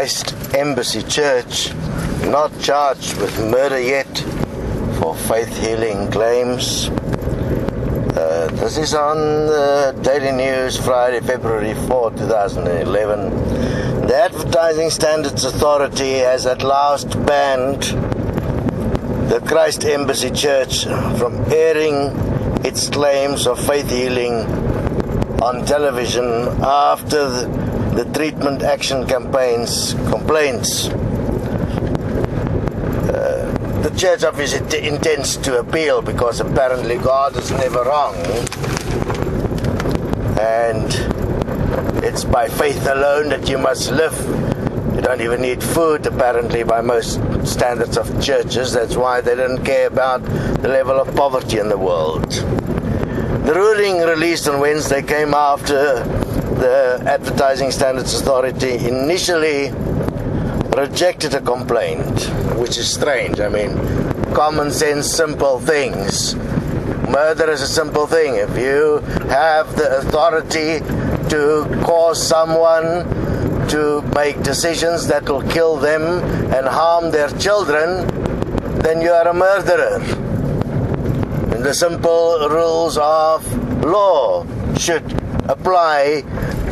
Christ Embassy Church, not charged with murder yet for faith healing claims. This is on the Daily News, Friday, February 4, 2011. The Advertising Standards Authority has at last banned the Christ Embassy Church from airing its claims of faith healing on television after the Treatment Action Campaign's complaints. The church obviously intends to appeal because apparently God is never wrong, and it's by faith alone that you must live. You don't even need food apparently by most standards of churches. That's why they don't care about the level of poverty in the world. The ruling released on Wednesday came after the Advertising Standards Authority initially rejected a complaint, which is strange. I mean, common sense, simple things. Murder is a simple thing. If you have the authority to cause someone to make decisions that will kill them and harm their children, then you are a murderer. And the simple rules of law should apply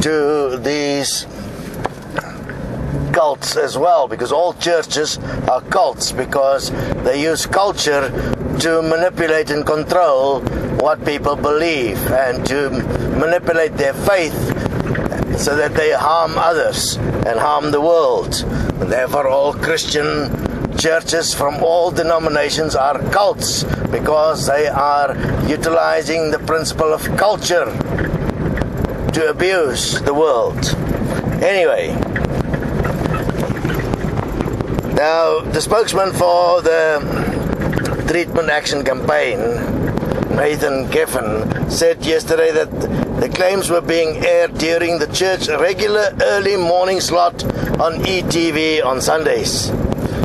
to these cults as well, because all churches are cults, because they use culture to manipulate and control what people believe and to manipulate their faith so that they harm others and harm the world. And therefore all Christian churches from all denominations are cults, because they are utilizing the principle of culture to abuse the world. Anyway, now the spokesman for the Treatment Action Campaign, Nathan Geffen, said yesterday that the claims were being aired during the church's regular early morning slot on ETV on Sundays.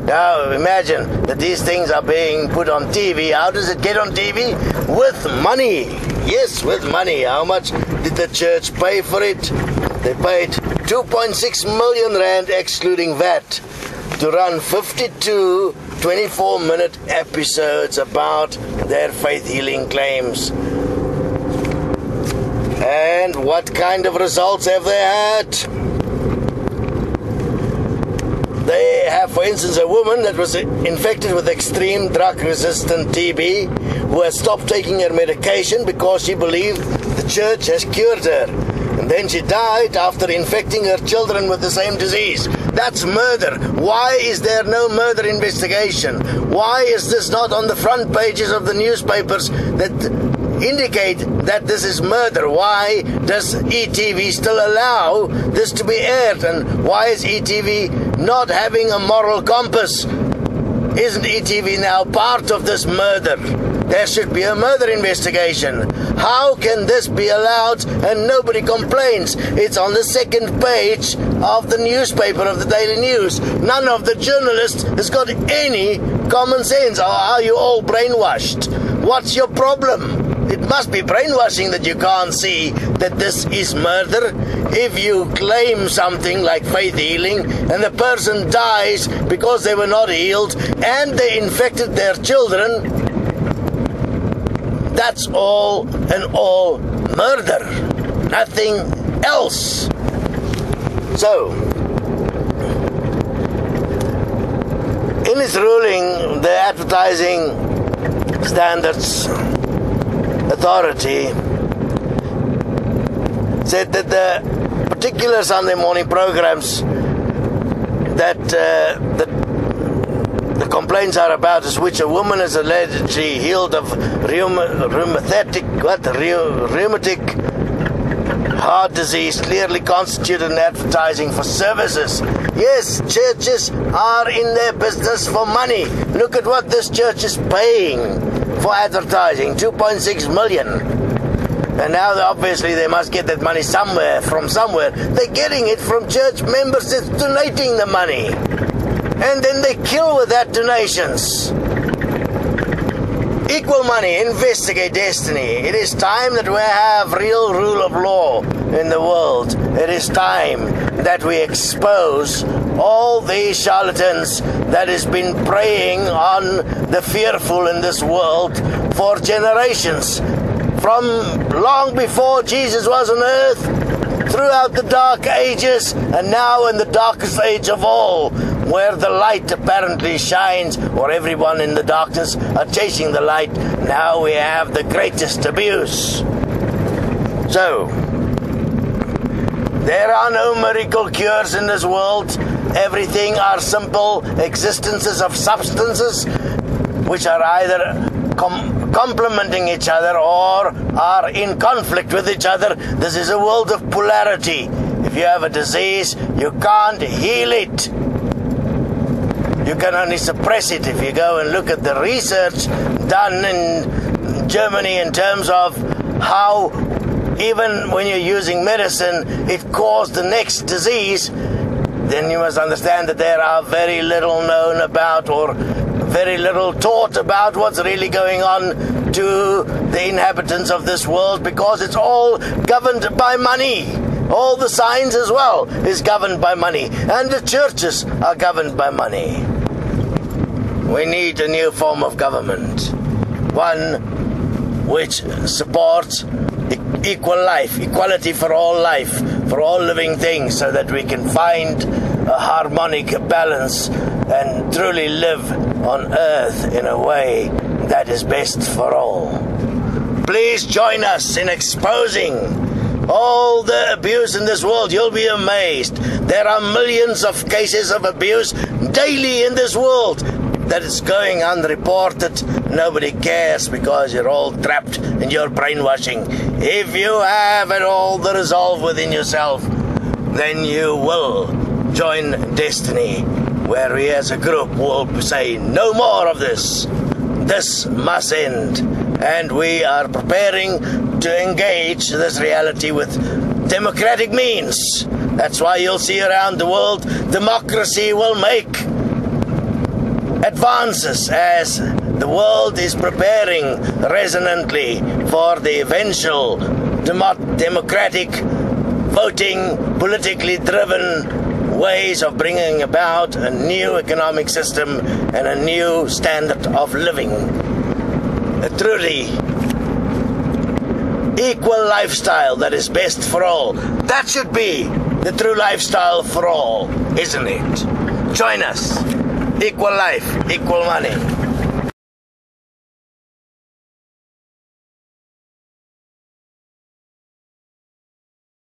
Now imagine that these things are being put on TV. How does it get on TV? With money. Yes, with money. How much did the church pay for it? They paid 2.6 million rand excluding VAT to run 52 24-minute episodes about their faith healing claims. And what kind of results have they had? They have, for instance, a woman that was infected with extreme drug-resistant TB who has stopped taking her medication because she believed the church has cured her. And then she died after infecting her children with the same disease. That's murder. Why is there no murder investigation? Why is this not on the front pages of the newspapers that indicate that this is murder? Why does ETV still allow this to be aired? And why is ETV not having a moral compass? Isn't ETV now part of this murder? There should be a murder investigation. How can this be allowed and nobody complains? It's on the second page of the newspaper, of the Daily News. None of the journalists has got any common sense. Or are you all brainwashed? What's your problem? It must be brainwashing that you can't see that this is murder. If you claim something like faith healing and the person dies because they were not healed and they infected their children, that's all and all murder. Nothing else. So, in its ruling, the Advertising Standards Authority said that the particular Sunday morning programs that the complaints are about is which a woman is allegedly healed of rheumatic heart disease clearly constituted an advertising for services. Yes, churches are in their business for money. Look at what this church is paying for advertising, 2.6 million. And now obviously they must get that money from somewhere. They're getting it from church members that's donating the money. And then they kill with that donations. Equal money, investigate Destiny. It is time that we have real rule of law in the world. It is time that we expose all these charlatans that has been preying on the fearful in this world for generations, from long before Jesus was on earth, throughout the dark ages, and now in the darkest age of all, where the light apparently shines, or everyone in the darkness are chasing the light. Now we have the greatest abuse. So, there are no miracle cures in this world. Everything are simple existences of substances which are either complementing each other or are in conflict with each other. This is a world of polarity. If you have a disease, you can't heal it. You can only suppress it. If you go and look at the research done in Germany in terms of how even when you're using medicine, it caused the next disease, then you must understand that there are very little known about or very little taught about what's really going on to the inhabitants of this world, because it's all governed by money. All the science as well is governed by money, and the churches are governed by money. We need a new form of government, one which supports equal life, equality for all life, for all living things, so that we can find a harmonic balance and truly live on earth in a way that is best for all. Please join us in exposing all the abuse in this world. You'll be amazed. There are millions of cases of abuse daily in this world that is going unreported. Nobody cares because you're all trapped in your brainwashing. If you have it all the resolve within yourself, then you will join Destiny, where we as a group will say no more of this. This must end. And we are preparing to engage this reality with democratic means. That's why you'll see around the world democracy will make advances as the world is preparing resonantly for the eventual democratic voting, politically driven ways of bringing about a new economic system and a new standard of living. A truly equal lifestyle that is best for all. That should be the true lifestyle for all, isn't it? Join us. Equal life, equal money.